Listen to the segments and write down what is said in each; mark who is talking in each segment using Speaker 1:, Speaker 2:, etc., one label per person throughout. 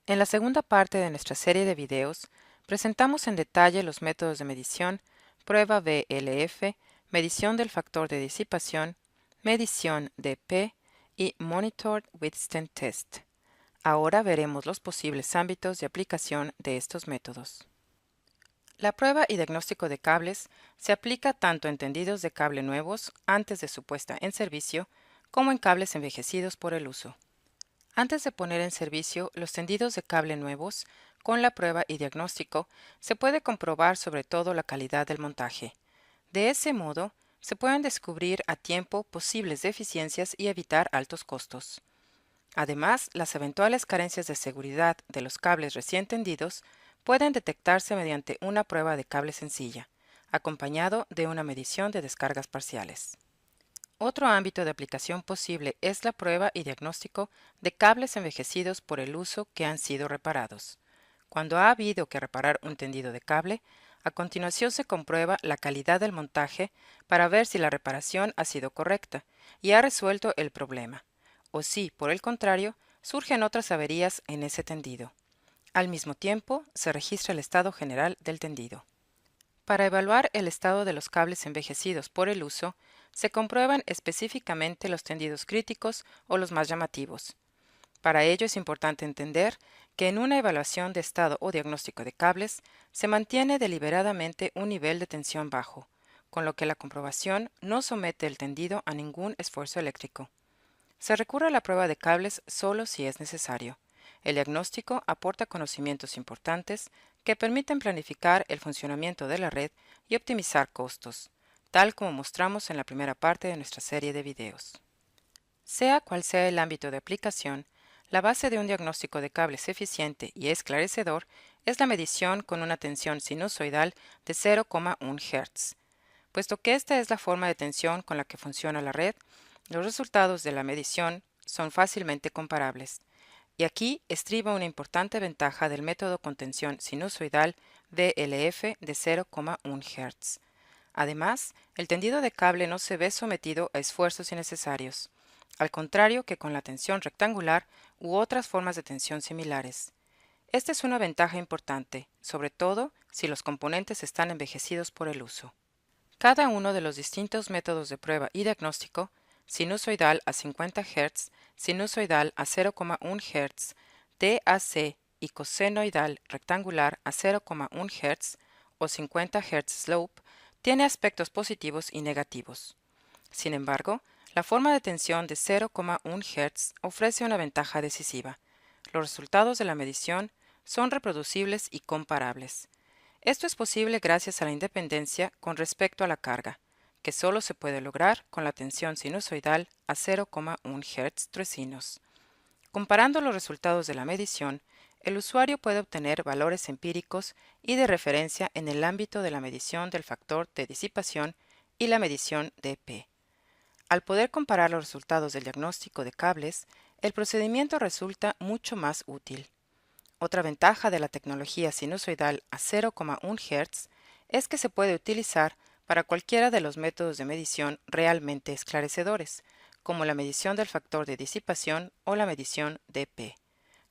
Speaker 1: En la segunda parte de nuestra serie de videos, presentamos en detalle los métodos de medición, prueba VLF, medición del factor de disipación, medición de P y Monitored Withstand Test. Ahora veremos los posibles ámbitos de aplicación de estos métodos. La prueba y diagnóstico de cables se aplica tanto en tendidos de cable nuevos antes de su puesta en servicio, como en cables envejecidos por el uso. Antes de poner en servicio los tendidos de cable nuevos, con la prueba y diagnóstico se puede comprobar sobre todo la calidad del montaje. De ese modo, se pueden descubrir a tiempo posibles deficiencias y evitar altos costos. Además, las eventuales carencias de seguridad de los cables recién tendidos pueden detectarse mediante una prueba de cable sencilla, acompañado de una medición de descargas parciales. Otro ámbito de aplicación posible es la prueba y diagnóstico de cables envejecidos por el uso que han sido reparados. Cuando ha habido que reparar un tendido de cable, a continuación se comprueba la calidad del montaje para ver si la reparación ha sido correcta y ha resuelto el problema, o si, por el contrario, surgen otras averías en ese tendido. Al mismo tiempo, se registra el estado general del tendido. Para evaluar el estado de los cables envejecidos por el uso, se comprueban específicamente los tendidos críticos o los más llamativos. Para ello es importante entender que en una evaluación de estado o diagnóstico de cables se mantiene deliberadamente un nivel de tensión bajo, con lo que la comprobación no somete el tendido a ningún esfuerzo eléctrico. Se recurre a la prueba de cables solo si es necesario. El diagnóstico aporta conocimientos importantes que permiten planificar el funcionamiento de la red y optimizar costos, tal como mostramos en la primera parte de nuestra serie de videos. Sea cual sea el ámbito de aplicación, la base de un diagnóstico de cables eficiente y esclarecedor es la medición con una tensión sinusoidal de 0,1 Hz. Puesto que esta es la forma de tensión con la que funciona la red, los resultados de la medición son fácilmente comparables. Y aquí estriba una importante ventaja del método con tensión sinusoidal VLF de 0,1 Hz. Además, el tendido de cable no se ve sometido a esfuerzos innecesarios, al contrario que con la tensión rectangular u otras formas de tensión similares. Esta es una ventaja importante, sobre todo si los componentes están envejecidos por el uso. Cada uno de los distintos métodos de prueba y diagnóstico, sinusoidal a 50 Hz, sinusoidal a 0,1 Hz, DAC y cosenoidal rectangular a 0,1 Hz o 50 Hz slope, tiene aspectos positivos y negativos. Sin embargo, la forma de tensión de 0,1 Hz ofrece una ventaja decisiva. Los resultados de la medición son reproducibles y comparables. Esto es posible gracias a la independencia con respecto a la carga, que solo se puede lograr con la tensión sinusoidal a 0,1 Hz tresinos. Comparando los resultados de la medición, el usuario puede obtener valores empíricos y de referencia en el ámbito de la medición del factor de disipación y la medición de P. Al poder comparar los resultados del diagnóstico de cables, el procedimiento resulta mucho más útil. Otra ventaja de la tecnología sinusoidal a 0,1 Hz es que se puede utilizar para cualquiera de los métodos de medición realmente esclarecedores, como la medición del factor de disipación o la medición de P.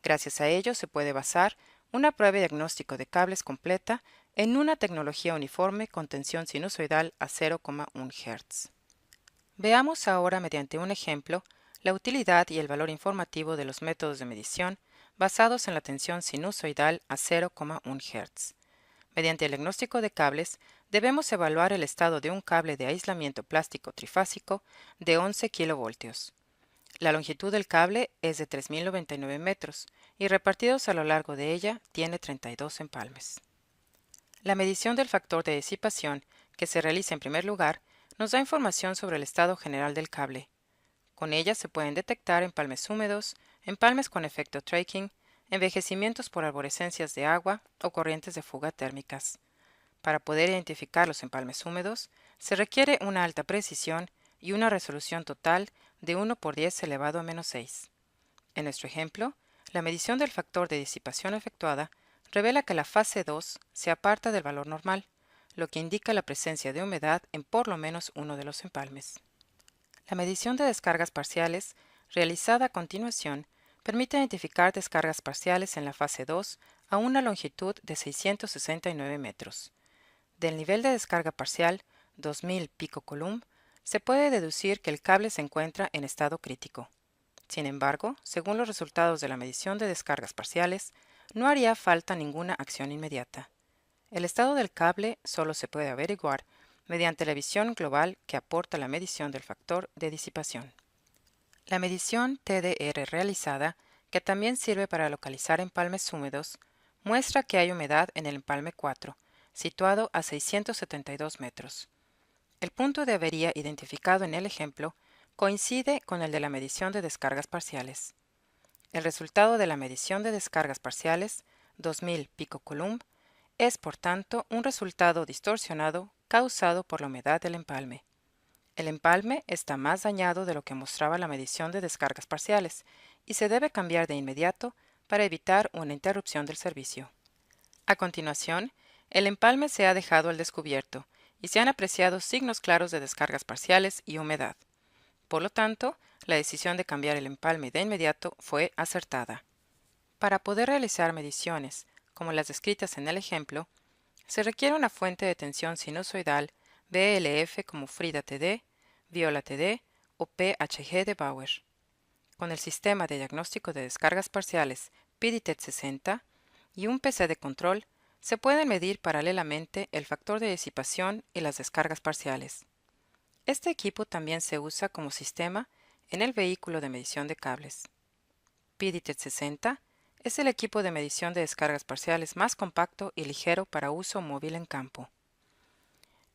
Speaker 1: Gracias a ello se puede basar una prueba de diagnóstico de cables completa en una tecnología uniforme con tensión sinusoidal a 0,1 Hz. Veamos ahora mediante un ejemplo la utilidad y el valor informativo de los métodos de medición basados en la tensión sinusoidal a 0,1 Hz. Mediante el diagnóstico de cables, debemos evaluar el estado de un cable de aislamiento plástico trifásico de 11 kV. La longitud del cable es de 3.099 metros y repartidos a lo largo de ella tiene 32 empalmes. La medición del factor de disipación, que se realiza en primer lugar, nos da información sobre el estado general del cable. Con ella se pueden detectar empalmes húmedos, empalmes con efecto tracking, envejecimientos por arborescencias de agua o corrientes de fuga térmicas. Para poder identificar los empalmes húmedos, se requiere una alta precisión y una resolución total de 1 por 10 elevado a menos 6. En nuestro ejemplo, la medición del factor de disipación efectuada revela que la fase 2 se aparta del valor normal, lo que indica la presencia de humedad en por lo menos uno de los empalmes. La medición de descargas parciales, realizada a continuación, permite identificar descargas parciales en la fase 2 a una longitud de 669 metros. Del nivel de descarga parcial, 2000 picocoulomb, se puede deducir que el cable se encuentra en estado crítico. Sin embargo, según los resultados de la medición de descargas parciales, no haría falta ninguna acción inmediata. El estado del cable solo se puede averiguar mediante la visión global que aporta la medición del factor de disipación. La medición TDR realizada, que también sirve para localizar empalmes húmedos, muestra que hay humedad en el empalme 4, situado a 672 metros. El punto de avería identificado en el ejemplo coincide con el de la medición de descargas parciales. El resultado de la medición de descargas parciales, 2000 picocoulomb, es por tanto un resultado distorsionado causado por la humedad del empalme. El empalme está más dañado de lo que mostraba la medición de descargas parciales y se debe cambiar de inmediato para evitar una interrupción del servicio. A continuación, el empalme se ha dejado al descubierto y se han apreciado signos claros de descargas parciales y humedad. Por lo tanto, la decisión de cambiar el empalme de inmediato fue acertada. Para poder realizar mediciones, como las descritas en el ejemplo, se requiere una fuente de tensión sinusoidal BLF como Frida TD, Viola TD o PHG de Bauer. Con el sistema de diagnóstico de descargas parciales PIDITET 60 y un PC de control, se pueden medir paralelamente el factor de disipación y las descargas parciales. Este equipo también se usa como sistema en el vehículo de medición de cables. PIDITET 60 es el equipo de medición de descargas parciales más compacto y ligero para uso móvil en campo.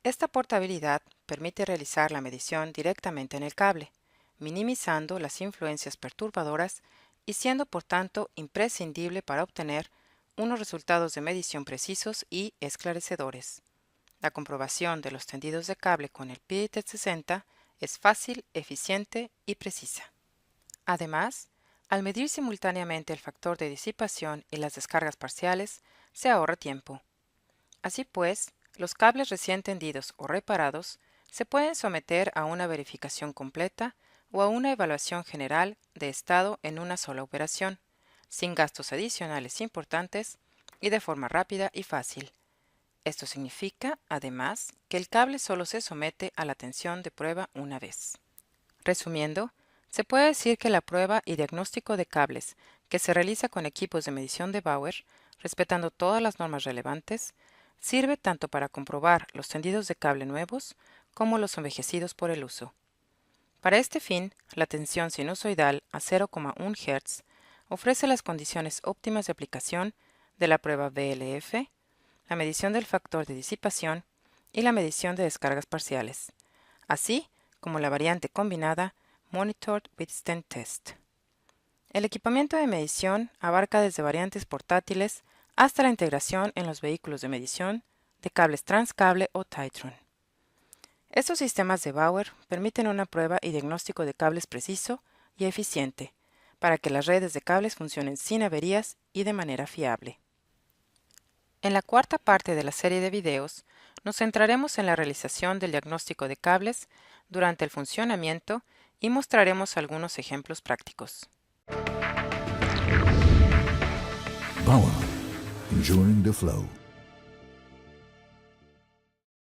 Speaker 1: Esta portabilidad permite realizar la medición directamente en el cable, minimizando las influencias perturbadoras y siendo por tanto imprescindible para obtener unos resultados de medición precisos y esclarecedores. La comprobación de los tendidos de cable con el PIDITET 60 es fácil, eficiente y precisa. Además, al medir simultáneamente el factor de disipación y las descargas parciales, se ahorra tiempo. Así pues, los cables recién tendidos o reparados se pueden someter a una verificación completa o a una evaluación general de estado en una sola operación, sin gastos adicionales importantes y de forma rápida y fácil. Esto significa, además, que el cable solo se somete a la tensión de prueba una vez. Resumiendo, se puede decir que la prueba y diagnóstico de cables que se realiza con equipos de medición de Bauer, respetando todas las normas relevantes, sirve tanto para comprobar los tendidos de cable nuevos como los envejecidos por el uso. Para este fin, la tensión sinusoidal a 0,1 Hz ofrece las condiciones óptimas de aplicación de la prueba BLF, la medición del factor de disipación y la medición de descargas parciales, así como la variante combinada Monitored Withstand Test. El equipamiento de medición abarca desde variantes portátiles hasta la integración en los vehículos de medición de cables transcable o Titron. Estos sistemas de Bauer permiten una prueba y diagnóstico de cables preciso y eficiente para que las redes de cables funcionen sin averías y de manera fiable. En la cuarta parte de la serie de videos, nos centraremos en la realización del diagnóstico de cables durante el funcionamiento y mostraremos algunos ejemplos prácticos.
Speaker 2: Bauer, ensuring the flow.